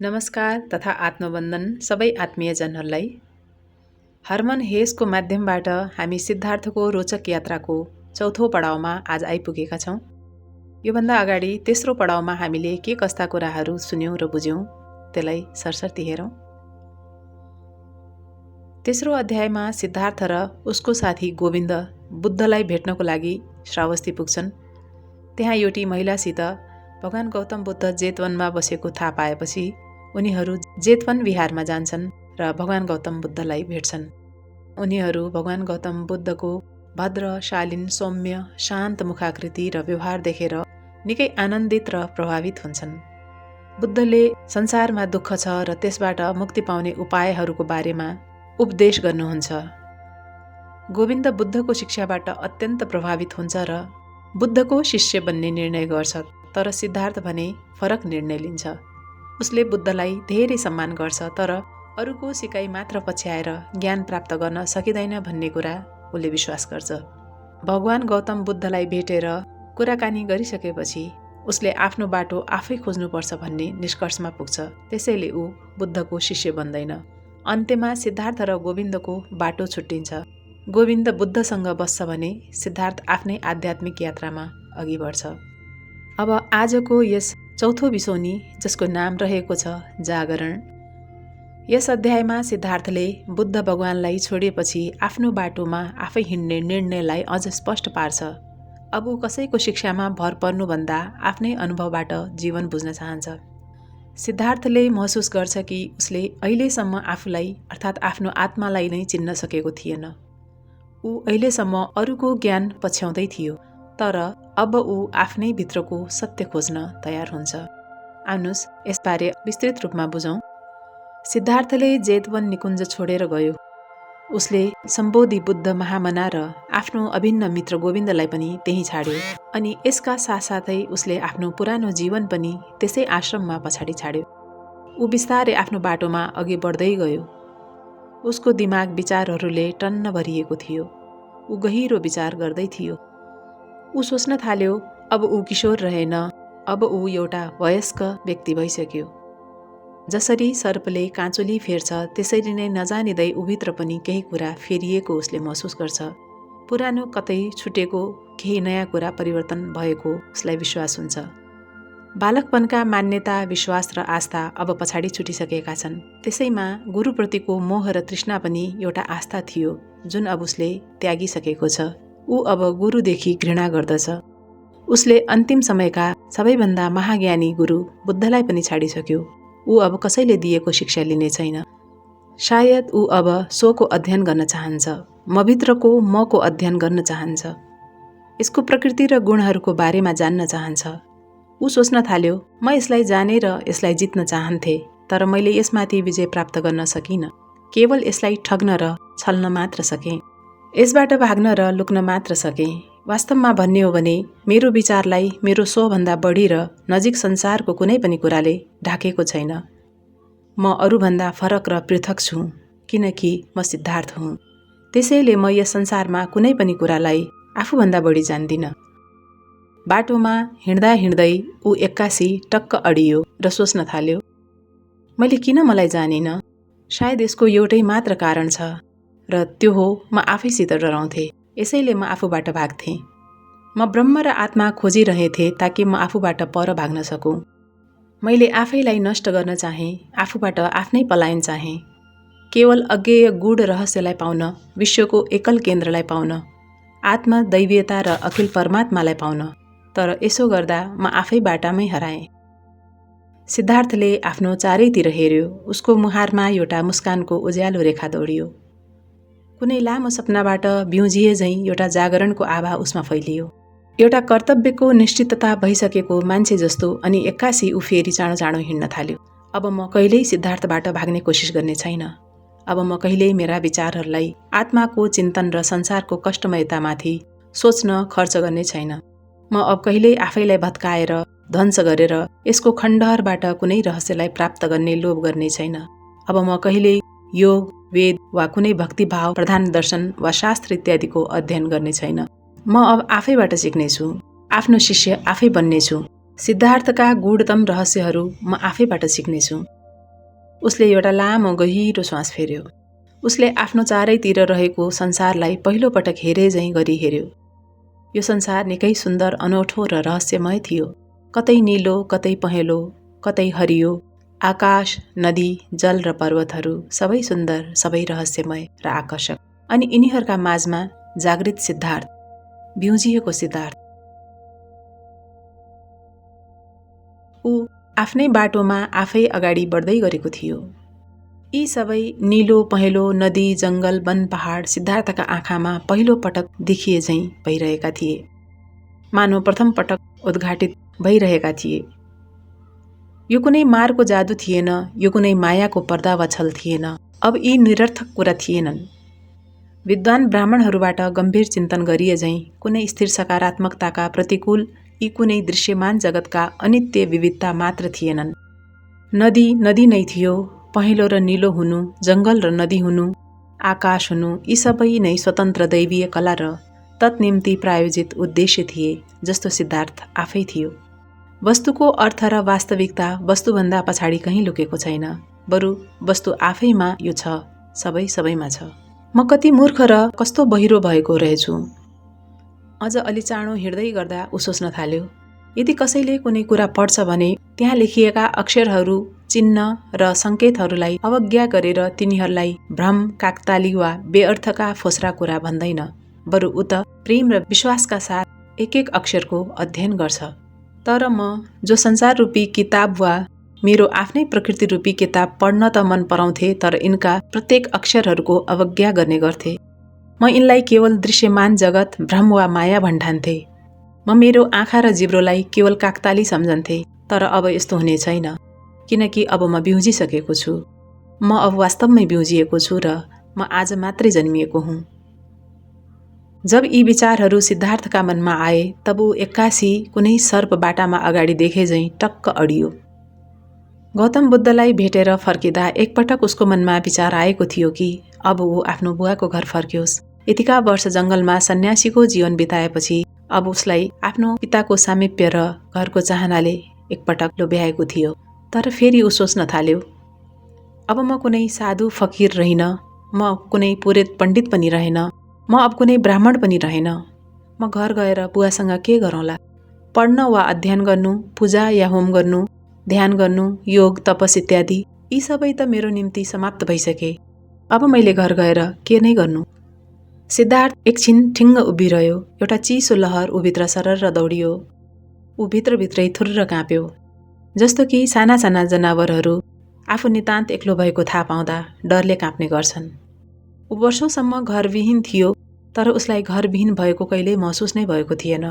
नमस्कार तथा आत्मवन्दन सबै आत्मीयजनहरूलाई। हर्मन हेसको माध्यमबाट हामी सिद्धार्थको रोचक यात्राको चौथो पडाउमा आज आइपुगेका छौँ। योभन्दा अगाडि तेस्रो पडाउमा हामीले के कस्ता कुराहरू सुन्यौँ र बुझ्यौँ त्यसलाई सरसर्ती हेरौँ। तेस्रो अध्यायमा सिद्धार्थ र उसको साथी गोविन्द बुद्धलाई भेट्नको लागि श्रावस्ती पुग्छन्। त्यहाँ एउटी महिलासित भगवान गौतम बुद्ध जेतवनमा बसेको थाहा पाएपछि उनीहरू जेतवन विहारमा जान्छन् र भगवान गौतम बुद्धलाई भेट्छन्। उनीहरू भगवान गौतम बुद्धको भद्र, शालीन, सौम्य, शान्त मुखाकृति र व्यवहार देखेर निकै आनन्दित र प्रभावित हुन्छन्। बुद्धले संसारमा दुःख छ र त्यसबाट मुक्ति पाउने उपायहरूको बारेमा उपदेश गर्नुहुन्छ। गोविन्द बुद्धको शिक्षाबाट अत्यन्त प्रभावित हुन्छ र बुद्धको शिष्य बन्ने निर्णय गर्छ। तर सिद्धार्थ भने फरक निर्णय लिन्छ। उसले बुद्धलाई धेरै सम्मान गर्छ तर अरूको सिकाइ मात्र पछ्याएर ज्ञान प्राप्त गर्न सकिँदैन भन्ने कुरा उसले विश्वास गर्छ। भगवान गौतम बुद्धलाई भेटेर कुराकानी गरिसकेपछि उसले आफ्नो बाटो आफै खोज्नुपर्छ भन्ने निष्कर्षमा पुग्छ। त्यसैले ऊ बुद्धको शिष्य बन्दैन। अन्त्यमा सिद्धार्थ र गोविन्दको बाटो छुट्टिन्छ। गोविन्द बुद्धसँग बस्छ भने सिद्धार्थ आफ्नै आध्यात्मिक यात्रामा अघि बढ्छ। अब आजको यस चौथो बिसौनी जसको नाम रहेको छ जागरण। यस अध्यायमा सिद्धार्थले बुद्ध भगवानलाई छोडेपछि आफ्नो बाटोमा आफै हिँड्ने निर्णयलाई अझ स्पष्ट पार्छ। अब ऊ कसैको शिक्षामा भर पर्नुभन्दा आफ्नै अनुभवबाट जीवन बुझ्न चाहन्छ। सिद्धार्थले महसुस गर्छ कि उसले अहिलेसम्म आफूलाई अर्थात् आफ्नो आत्मालाई नै चिन्न सकेको थिएन। ऊ अहिलेसम्म अरूको ज्ञान पछ्याउँदै थियो तर अब ऊ आफ्नै भित्रको सत्य खोज्न तयार हुन्छ। आउनुहोस् यसबारे विस्तृत रूपमा बुझौँ। सिद्धार्थले जेतवन निकुञ्ज छोडेर गयो। उसले सम्बोधि बुद्ध महामना र आफ्नो अभिन्न मित्र गोविन्दलाई पनि त्यहीँ छाड्यो। अनि यसका साथसाथै उसले आफ्नो पुरानो जीवन पनि त्यसै आश्रममा पछाडि छाड्यो। ऊ बिस्तारै आफ्नो बाटोमा अघि बढ्दै गयो। उसको दिमाग विचारहरूले टन्न भरिएको थियो। ऊ गहिरो विचार गर्दै थियो। ऊ सोच्न थाल्यो अब ऊ किशोर रहेन, अब ऊ एउटा वयस्क व्यक्ति भइसक्यो। जसरी सर्पले काँचुली फेर्छ त्यसरी नै नजानिँदै ऊभित्र पनि केही कुरा फेरिएको उसले महसुस गर्छ। पुरानो कतै छुटेको केही नयाँ कुरा परिवर्तन भएको उसलाई विश्वास हुन्छ। बालकपनका मान्यता, विश्वास र आस्था अब पछाडि छुटिसकेका छन्। त्यसैमा गुरुप्रतिको मोह र तृष्णा पनि एउटा आस्था थियो जुन अब उसले त्यागिसकेको छ। ऊ अब गुरुदेखि घृणा गर्दछ। उसले अन्तिम समयका सबैभन्दा महाज्ञानी गुरु बुद्धलाई पनि छाडिसक्यो। ऊ अब कसैले दिएको शिक्षा लिने छैन। सायद ऊ अब स्वको अध्ययन गर्न चाहन्छ, मभित्रको मको अध्ययन गर्न चाहन्छ। यसको प्रकृति र गुणहरूको बारेमा जान्न चाहन्छ। ऊ सोच्न थाल्यो म यसलाई जाने र यसलाई जित्न चाहन्थे तर मैले यसमाथि विजय प्राप्त गर्न सकिनँ। केवल यसलाई ठग्न र छल्न मात्र सकेँ। यसबाट भाग्न र लुक्न मात्र सकेँ। वास्तवमा भन्ने हो भने मेरो विचारलाई मेरो स्वभन्दा बढी र नजिक संसारको कुनै पनि कुराले ढाकेको छैन। म अरूभन्दा फरक र पृथक छु किनकि म सिद्धार्थ हुँ। त्यसैले म यस संसारमा कुनै पनि कुरालाई आफूभन्दा बढी जान्दिनँ। बाटोमा हिँड्दा हिँड्दै ऊ एक्कासी टक्क अडियो र सोच्न थाल्यो मैले किन मलाई जानिनँ। सायद यसको एउटै मात्र कारण छ र त्यो हो म आफैसित डराउँथेँ। यसैले म आफूबाट भाग्थेँ। म ब्रह्म र आत्मा खोजिरहेथेँ ताकि म आफूबाट पर भाग्न सकूँ। मैले आफैलाई नष्ट गर्न चाहेँ, आफूबाट आफ्नै पलायन चाहेँ। केवल अज्ञेय गूढ रहस्यलाई पाउन, विश्वको एकल केन्द्रलाई पाउन, आत्मा दैवीयता र अखिल परमात्मालाई पाउन। तर यसो गर्दा म आफै बाटामै हराएँ। सिद्धार्थले आफ्नो चारैतिर हेर्यो। उसको मुहारमा एउटा मुस्कानको उज्यालो रेखा दौडियो। कुनै लामो सपनाबाट बिउजिए झैँ एउटा जागरणको आभा उसमा फैलियो। एउटा कर्तव्यको निश्चितता भइसकेको मान्छे जस्तो। अनि एक्कासी ऊ फेरि चाँडो चाँडो हिँड्न थाल्यो। अब म कहिल्यै सिद्धार्थबाट भाग्ने कोसिस गर्ने छैन। अब म कहिल्यै मेरा विचारहरूलाई आत्माको चिन्तन र संसारको कष्टमयतामाथि सोच्न खर्च गर्ने छैन। म अब कहिल्यै आफैलाई भत्काएर ध्वंस गरेर यसको खण्डहरबाट कुनै रहस्यलाई प्राप्त गर्ने लोभ गर्ने छैन। अब म कहिल्यै योग, वेद वा कुनै भक्तिभाव प्रधान दर्शन वा शास्त्र इत्यादिको अध्ययन गर्ने छैन। म अब आफैबाट सिक्नेछु, आफ्नो शिष्य आफै बन्नेछु। सिद्धार्थका गूढतम रहस्यहरू म आफैबाट सिक्नेछु। उसले एउटा लामो गहिरो श्वास फेर्यो। उसले आफ्नो चारैतिर रहेको संसारलाई पहिलोपटक हेरे झैँ गरी हेर्यो। यो संसार निकै सुन्दर, अनौठो र रहस्यमय थियो। कतै नीलो, कतै पहेँलो, कतै हरियो, आकाश, नदी, जल र पर्वतहरू सबै सुन्दर, सबै रहस्यमय र आकर्षक। अनि यिनीहरूका माझमा जागृत सिद्धार्थ, बिउजिएको सिद्धार्थ। ऊ आफ्नै बाटोमा आफै अगाडि बढ्दै गरेको थियो। यी सबै नीलो पहेँलो नदी, जङ्गल, वन, पहाड सिद्धार्थका आँखामा पहिलो पटक देखिए झैँ भइरहेका थिए। मानव प्रथम पटक उद्घाटित भइरहेका थिए। यो कुनै मारको जादु थिएन, यो कुनै मायाको पर्दा वा छल थिएन। अब यी निरर्थक कुरा थिएनन्। विद्वान ब्राह्मणहरूबाट गम्भीर चिन्तन गरिए झैँ कुनै स्थिर सकारात्मकताका प्रतिकूल यी कुनै दृश्यमान जगतका अनित्य विविधता मात्र थिएनन्। नदी नदी नै थियो, पहेँलो र नीलो हुनु, जङ्गल र नदी हुनु, आकाश हुनु, यी सबै नै स्वतन्त्र दैवीय कला र तत्निम्ति प्रायोजित उद्देश्य थिए, जस्तो सिद्धार्थ आफै थियो। वस्तुको अर्थ र वास्तविकता वस्तुभन्दा पछाडि कहीँ लुकेको छैन, बरु वस्तु आफैमा यो छ, सबै सबैमा छ। म कति मूर्ख र कस्तो बहिरो भएको रहेछु। अझ अलि चाँडो हिँड्दै गर्दा ऊ सोच्न थाल्यो, यदि कसैले कुनै कुरा पढ्छ भने त्यहाँ लेखिएका अक्षरहरू, चिन्ह र सङ्केतहरूलाई अवज्ञा गरेर तिनीहरूलाई भ्रम, काकताली वा बेअर्थका फोस्रा कुरा भन्दैन, बरु ऊ त प्रेम र विश्वासका साथ एक एक अक्षरको अध्ययन गर्छ। तर म जो संसार रूपी किताब वा मेरो आफ्नै प्रकृति रूपी किताब पढ्न त मन पराउँथे, तर यिनका प्रत्येक अक्षरहरूको अवज्ञा गर्ने गर्थे। म यिनलाई केवल दृश्यमान जगत, भ्रम वा माया भन्ठान्थे। म मेरो आँखा र जिब्रोलाई केवल काकताली सम्झन्थे, तर अब यस्तो हुने छैन, किनकि अब म बिउजिसकेको छु। म अब वास्तवमै बिउजिएको छु र म आज मात्रै जन्मिएको हुँ। जब यी विचारहरू सिद्धार्थका मनमा आए, तब ऊ एक्कासी कुनै सर्प बाटामा अगाडि देखे झैँ टक्क अडियो। गौतम बुद्धलाई भेटेर फर्किँदा एकपटक उसको मनमा विचार आएको थियो कि अब ऊ आफ्नो बुवाको घर फर्कियोस्। यतिका वर्ष जङ्गलमा सन्यासीको जीवन बिताएपछि अब उसलाई आफ्नो पिताको सामिप्य र घरको चाहनाले एकपटक लोभ्याएको थियो। तर फेरि ऊ सोच्न थाल्यो, अब म कुनै साधु फकीर रहिन, म कुनै पुरोहित पण्डित पनि रहेन, म अब कुनै ब्राह्मण पनि रहेन। म घर गएर बुवासँग के गरौँला? पढ्न वा अध्ययन गर्नु, पूजा या होम गर्नु, ध्यान गर्नु, योग, तपस इत्यादि यी सबै त मेरो निम्ति समाप्त भइसके। अब मैले घर गएर के नै गर्नु? सिद्धार्थ एकछिन ठिङ्ग उभिरह्यो। एउटा चिसो लहर ऊभित्र सरर दौडियो। ऊ भित्रभित्रै थुर्र काँप्यो, जस्तो कि साना साना जनावरहरू आफू नितान्त एक्लो भएको थाहा पाउँदा डरले काँप्ने गर्छन्। ऊ वर्षौंसम्म घरविहीन थियो, तर उसलाई घरविहीन भएको कहिल्यै महसुस नै भएको थिएन।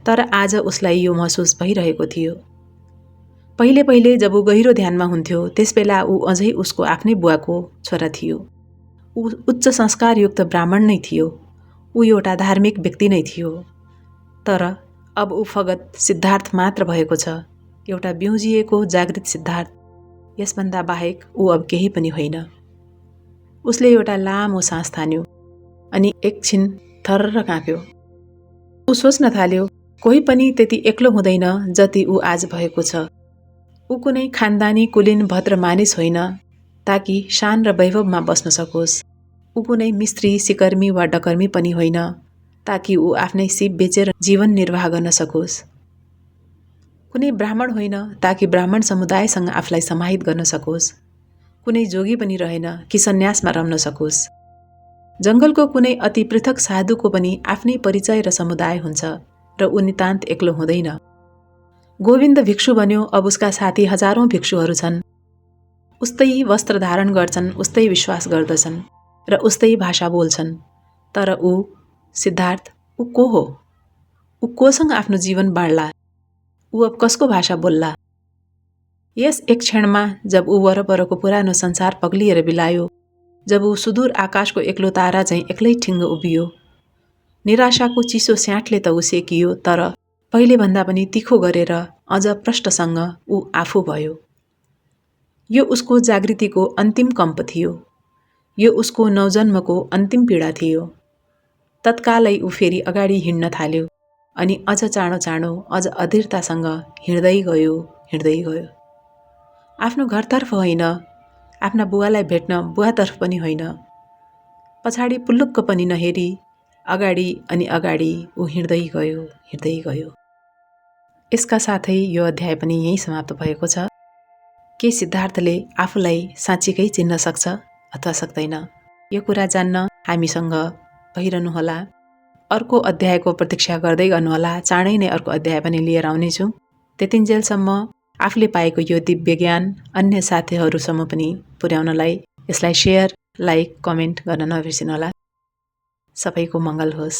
तर आज उसलाई यो महसुस भइरहेको थियो। पहिले पहिले जब ऊ गहिरो ध्यानमा हुन्थ्यो, त्यसबेला ऊ अझै उसको आफ्नै बुवाको छोरा थियो। ऊ उच्च संस्कारयुक्त ब्राह्मण नै थियो। ऊ एउटा धार्मिक व्यक्ति नै थियो। तर अब ऊ फगत सिद्धार्थ मात्र भएको छ, एउटा बिउजिएको जागृत सिद्धार्थ। यसभन्दा बाहेक ऊ अब केही पनि होइन। उसले एउटा लामो सास तान्यो अनि एकछिन थर्र काँप्यो। ऊ सोच्न थाल्यो, कोही पनि त्यति एक्लो हुँदैन जति ऊ आज भएको छ। ऊ कुनै खानदानी कुलीन भद्र मानिस होइन ताकि शान र वैभवमा बस्न सकोस्। ऊ कुनै मिस्त्री, सिकर्मी वा डकर्मी पनि होइन ताकि ऊ आफ्नै सिप बेचेर जीवन निर्वाह गर्न सकोस्। कुनै ब्राह्मण होइन ताकि ब्राह्मण समुदायसँग आफूलाई समाहित गर्न सकोस्। कुनै जोगी पनि रहेन कि सन्यासमा रम्न सकोस्। जङ्गलको कुनै अति पृथक साधुको पनि आफ्नै परिचय र समुदाय हुन्छ र ऊ नितान्त एक्लो हुँदैन। गोविन्द भिक्षु बन्यो, अब उसका साथी हजारौं भिक्षुहरू छन्। उस्तै वस्त्र धारण गर्छन्, उस्तै विश्वास गर्दछन् र उस्तै भाषा बोल्छन्। तर ऊ सिद्धार्थ, ऊ को हो? ऊ कोसँग आफ्नो जीवन बाँड्ला? ऊ अब कसको भाषा बोल्ला? यस एक क्षणमा जब ऊ वरपरको पुरानो संसार पग्लिएर बिलायो, जब ऊ सुदूर आकाशको एक्लो तारा झैँ एक्लै ठिङ्ग उभियो, निराशाको चिसो स्याठले त ऊ सेकियो, तर पहिले भन्दा पनि तिखो गरेर अझ प्रष्टसँग ऊ आफू भयो। यो उसको जागृतिको अन्तिम कम्प थियो। यो उसको नवजन्मको अन्तिम पीडा थियो। तत्कालै ऊ फेरि अगाडि हिँड्न थाल्यो अनि अझ चाँडो चाँडो, अझ अधीरतासँग हिँड्दै गयो। आफ्नो घरतर्फ होइन, आफ्ना बुवालाई भेट्न बुवातर्फ पनि होइन, पछाडि पुल्लुक्क पनि नहेरी अगाडि अनि अगाडि ऊ हिँड्दै गयो। यसका साथै यो अध्याय पनि यही समाप्त भएको छ। के सिद्धार्थले आफूलाई साँच्चीकै चिन्न सक्छ अथवा सक्दैन, यो कुरा जान्न हामीसँग भइरहनुहोला। अर्को अध्यायको प्रतीक्षा गर्दै गर्नुहोला। चाँडै नै अर्को अध्याय पनि लिएर आउनेछु। त्यतिन्जेलसम्म आफूले पाएको यो दिव्य ज्ञान अन्य साथीहरूसम्म पनि पुर्याउनलाई यसलाई सेयर, लाइक, कमेन्ट गर्न नबिर्सिनुहोला। सबैको मङ्गल होस्।